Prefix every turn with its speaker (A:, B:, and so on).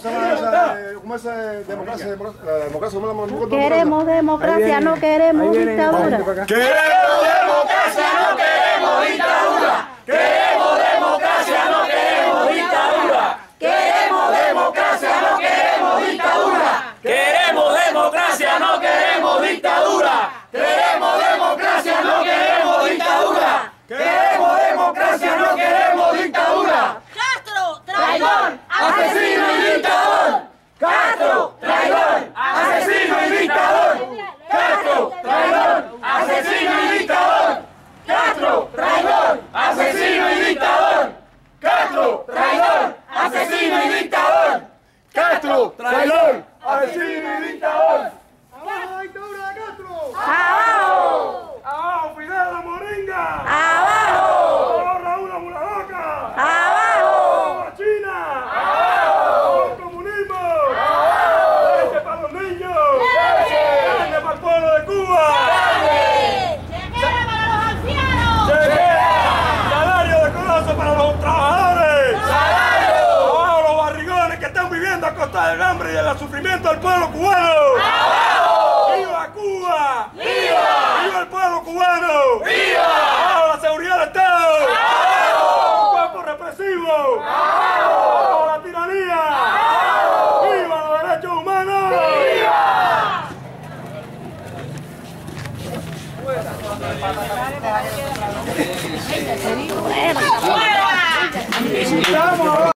A: ¿cómo se llama esa? ¿Cómo es democracia? La democracia, ¿cómo la
B: Queremos democracia, no queremos dictadura.
C: Queremos democracia, no queremos dictadura. Queremos democracia, no queremos dictadura. Queremos democracia, no queremos dictadura. Queremos democracia, no queremos dictadura. Queremos democracia, no queremos dictadura. Queremos democracia, no queremos dictadura.
D: Castro, traidor,
C: Asesino y dictador. Castro, traidor, asesino y dictador. Castro, traidor, asesino y dictador. Castro, traidor, asesino y dictador. Castro, traidor, asesino y dictador. Castro, traidor, asesino y dictador.
A: ¡Abajo la dictadura de Castro!
B: ¡Abajo!
C: ¡Abajo Fidel la Moringa!
B: ¡Abajo!
C: ¡Abajo Raúl la Muladoca!
B: ¡Abajo!
C: ¡Abajo China! ¡Abajo el comunismo! ¡Abajo! ¡Leche para los niños! ¡Leche para el pueblo de Cuba!
D: chequera para los ancianos.
C: ¡Chequera! ¡Salario de coloso para los trabajadores! ¡Salario! ¡Abajo los barrigones que están viviendo a costa del hambre y del sufrimiento del pueblo cubano! ¡Abajo! ¡Viva Cuba! ¡Viva! ¡Viva el pueblo cubano! ¡Viva! ¡Abajo la seguridad del Estado! ¡Abajo! ¡El cuerpo represivo! ¡Abajo la tiranía! ¡Abajo! ¡Viva los derechos humanos! ¡Viva!
B: ¡Fuera!